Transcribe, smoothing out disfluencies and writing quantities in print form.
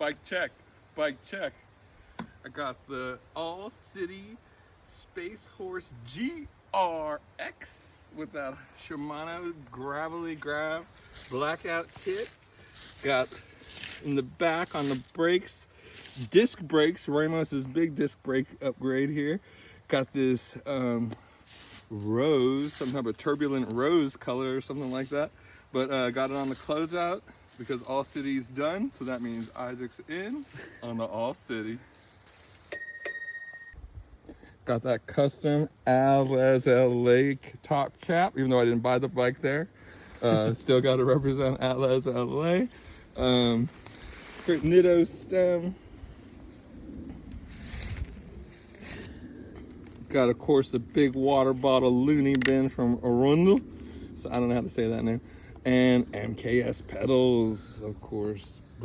Bike check. Bike check. I got the All City Space Horse GRX with that Shimano Gravelly Grav blackout kit. Got in the back on the brakes, disc brakes, Ramos's big disc brake upgrade here. Got this rose, some type of turbulent rose color or something like that. But got it on the closeout because All City's done, so that means Isaac's in on the All City. Got that custom Atlas LA top cap, even though I didn't buy the bike there. Still got to represent Atlas LA. Nitto stem. Got, of course, the big water bottle loony bin from Arundel. So I don't know how to say that name. And MKS pedals, of course.